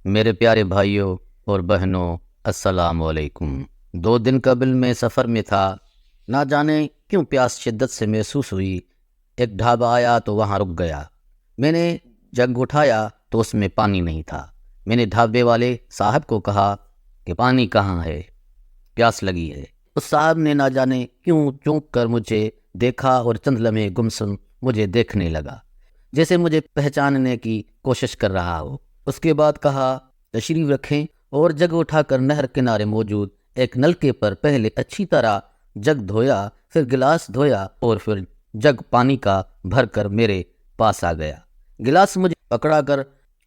میرے پیارے بھائیوں اور بہنوں، السلام علیکم۔ 2 دن قبل میں سفر میں تھا، نہ جانے کیوں پیاس شدت سے محسوس ہوئی۔ ایک ڈھابہ آیا تو وہاں رک گیا۔ میں نے جگ اٹھایا تو اس میں پانی نہیں تھا۔ میں نے ڈھابے والے صاحب کو کہا کہ پانی کہاں ہے، پیاس لگی ہے۔ اس صاحب نے نہ جانے کیوں چونک کر مجھے دیکھا اور چند لمحے گمسم مجھے دیکھنے لگا، جیسے مجھے پہچاننے کی کوشش کر رہا ہو۔ اس کے بعد کہا تشریف رکھیں، اور جگ اٹھا کر نہر کنارے موجود ایک نلکے پر پہلے اچھی طرح جگ دھویا، پھر گلاس دھویا اور پھر جگ پانی کا بھر کر میرے پاس آ گیا۔ گلاس مجھے پکڑا کر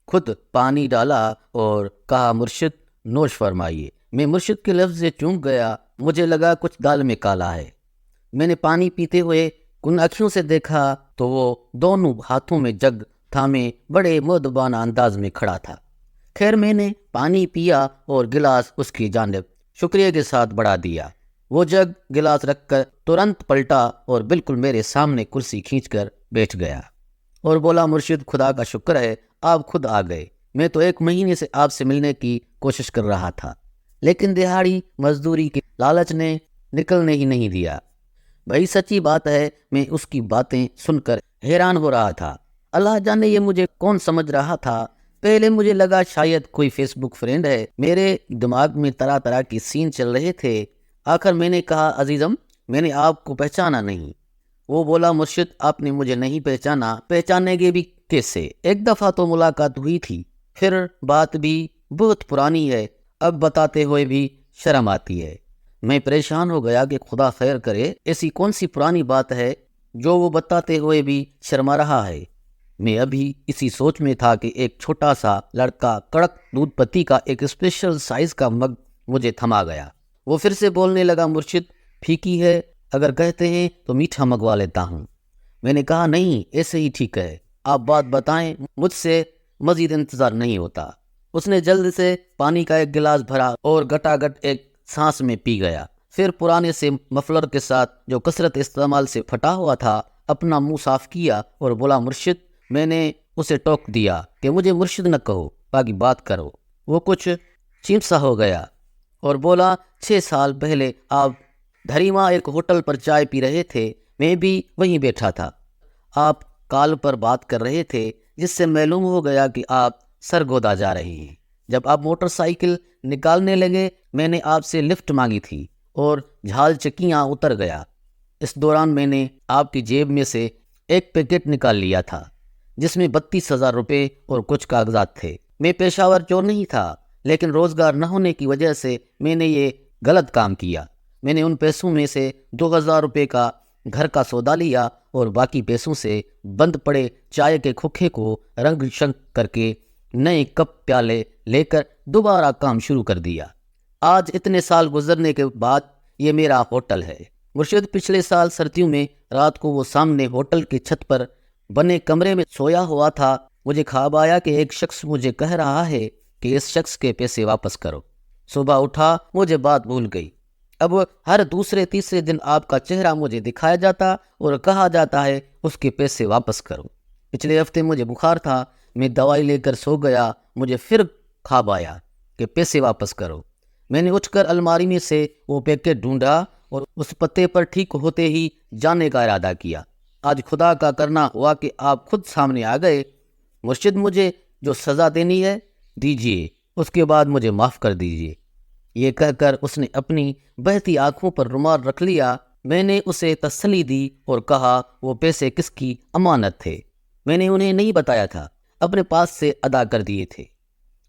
خود پانی ڈالا اور کہا مرشد نوش فرمائیے۔ میں مرشد کے لفظ سے چونک گیا، مجھے لگا کچھ دال میں کالا ہے۔ میں نے پانی پیتے ہوئے کن اکھیوں سے دیکھا تو وہ دونوں ہاتھوں میں جگ تھامے بڑے مؤدبانہ انداز میں کھڑا تھا۔ خیر میں نے پانی پیا اور گلاس اس کی جانب شکریہ کے ساتھ بڑھا دیا۔ وہ جگ گلاس رکھ کر ترنت پلٹا اور بالکل میرے سامنے کرسی کھینچ کر بیٹھ گیا اور بولا مرشد خدا کا شکر ہے آپ خود آ گئے۔ میں تو 1 مہینے سے آپ سے ملنے کی کوشش کر رہا تھا، لیکن دہاڑی مزدوری کے لالچ نے نکلنے ہی نہیں دیا۔ بھائی سچی بات ہے، میں اس کی باتیں سن کر حیران ہو رہا تھا۔ اللہ جانے یہ مجھے کون سمجھ رہا تھا۔ پہلے مجھے لگا شاید کوئی فیس بک فرینڈ ہے۔ میرے دماغ میں طرح طرح کی سین چل رہے تھے۔ آخر میں نے کہا عزیزم میں نے آپ کو پہچانا نہیں۔ وہ بولا مرشد آپ نے مجھے نہیں پہچانا، پہچاننے کے بھی کیسے؟ ایک دفعہ تو ملاقات ہوئی تھی، پھر بات بھی بہت پرانی ہے، اب بتاتے ہوئے بھی شرم آتی ہے۔ میں پریشان ہو گیا کہ خدا خیر کرے، ایسی کون سی پرانی بات ہے جو وہ بتاتے ہوئے بھی شرما رہا ہے۔ میں ابھی اسی سوچ میں تھا کہ ایک چھوٹا سا لڑکا کڑک دودھ پتی کا ایک اسپیشل سائز کا مگ مجھے تھما گیا۔ وہ پھر سے بولنے لگا مرشد پھیکی ہے، اگر کہتے ہیں تو میٹھا منگوا لیتا ہوں۔ میں نے کہا نہیں ایسے ہی ٹھیک ہے، آپ بات بتائیں، مجھ سے مزید انتظار نہیں ہوتا۔ اس نے جلد سے پانی کا ایک گلاس بھرا اور گٹا گٹ ایک سانس میں پی گیا، پھر پرانے سے مفلر کے ساتھ جو کثرت استعمال سے پھٹا ہوا تھا اپنا منہ صاف کیا اور بولا مرشد۔ میں نے اسے ٹوک دیا کہ مجھے مرشد نہ کہو، باقی بات کرو۔ وہ کچھ چیپ سا ہو گیا اور بولا 6 سال پہلے آپ دھریواں ایک ہوٹل پر چائے پی رہے تھے، میں بھی وہیں بیٹھا تھا۔ آپ کال پر بات کر رہے تھے جس سے معلوم ہو گیا کہ آپ سرگودا جا رہے ہیں۔ جب آپ موٹر سائیکل نکالنے لگے میں نے آپ سے لفٹ مانگی تھی اور جھال چکیاں اتر گیا۔ اس دوران میں نے آپ کی جیب میں سے ایک پیکٹ نکال لیا تھا جس میں 32,000 روپے اور کچھ کاغذات تھے۔ میں پیشہ ور چور نہیں تھا، لیکن روزگار نہ ہونے کی وجہ سے میں نے یہ غلط کام کیا۔ میں نے ان پیسوں میں سے 2,000 روپے کا گھر کا سودا لیا اور باقی پیسوں سے بند پڑے چائے کے کھوکھے کو رنگ شنگ کر کے نئے کپ پیالے لے کر دوبارہ کام شروع کر دیا۔ آج اتنے سال گزرنے کے بعد یہ میرا ہوٹل ہے۔ مرشد پچھلے سال سردیوں میں رات کو وہ سامنے ہوٹل کی چھت پر بنے کمرے میں سویا ہوا تھا۔ مجھے خواب آیا کہ ایک شخص مجھے کہہ رہا ہے کہ اس شخص کے پیسے واپس کرو۔ صبح اٹھا مجھے بات بھول گئی۔ اب ہر دوسرے تیسرے دن آپ کا چہرہ مجھے دکھایا جاتا اور کہا جاتا ہے اس کے پیسے واپس کرو۔ پچھلے ہفتے مجھے بخار تھا، میں دوائی لے کر سو گیا، مجھے پھر خواب آیا کہ پیسے واپس کرو۔ میں نے اٹھ کر الماری میں سے وہ پیکٹ ڈھونڈا اور اس پتے پر ٹھیک ہوتے ہی جانے کا ارادہ کیا۔ آج خدا کا کرنا ہوا کہ آپ خود سامنے آ گئے۔ مرشد مجھے جو سزا دینی ہے دیجیے، اس کے بعد مجھے معاف کر دیجیے۔ یہ کہہ کر اس نے اپنی بہتی آنکھوں پر رومال رکھ لیا۔ میں نے اسے تسلی دی اور کہا وہ پیسے کس کی امانت تھے؟ میں نے انہیں نہیں بتایا تھا، اپنے پاس سے ادا کر دیے تھے۔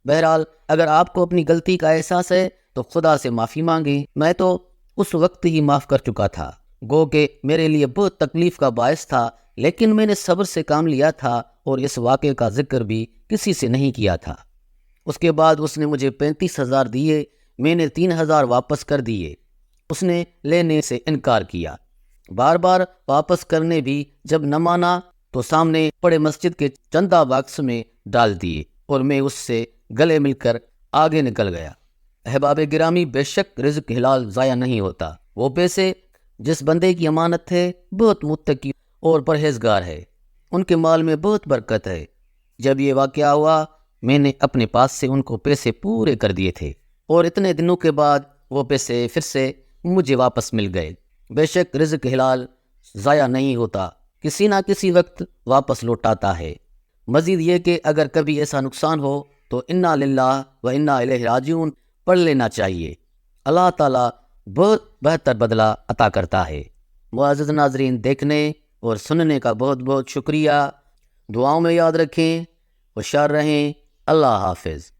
بہرحال اگر آپ کو اپنی غلطی کا احساس ہے تو خدا سے معافی مانگیں۔ میں تو اس وقت ہی معاف کر چکا تھا، گو کہ میرے لیے بہت تکلیف کا باعث تھا، لیکن میں نے صبر سے کام لیا تھا اور اس واقعے کا ذکر بھی کسی سے نہیں کیا تھا۔ اس کے بعد اس نے مجھے 35,000 دیے، میں نے 3,000 واپس کر دیے۔ اس نے لینے سے انکار کیا، بار بار واپس کرنے بھی جب نہ مانا تو سامنے پڑے مسجد کے چندہ باکس میں ڈال دیے اور میں اس سے گلے مل کر آگے نکل گیا۔ احباب گرامی، بے شک رزق حلال ضائع نہیں ہوتا۔ وہ پیسے جس بندے کی امانت ہے بہت متقی اور پرہیزگار ہے، ان کے مال میں بہت برکت ہے۔ جب یہ واقعہ ہوا میں نے اپنے پاس سے ان کو پیسے پورے کر دیے تھے اور اتنے دنوں کے بعد وہ پیسے پھر سے مجھے واپس مل گئے۔ بے شک رزق حلال ضائع نہیں ہوتا، کسی نہ کسی وقت واپس لوٹ آتا ہے۔ مزید یہ کہ اگر کبھی ایسا نقصان ہو تو انا للہ و انا الیہ راجعون پڑھ لینا چاہیے۔ اللہ تعالیٰ بہت بہتر بدلہ عطا کرتا ہے۔ معزز ناظرین، دیکھنے اور سننے کا بہت بہت شکریہ۔ دعاؤں میں یاد رکھیں، ہوشیار رہیں۔ اللہ حافظ۔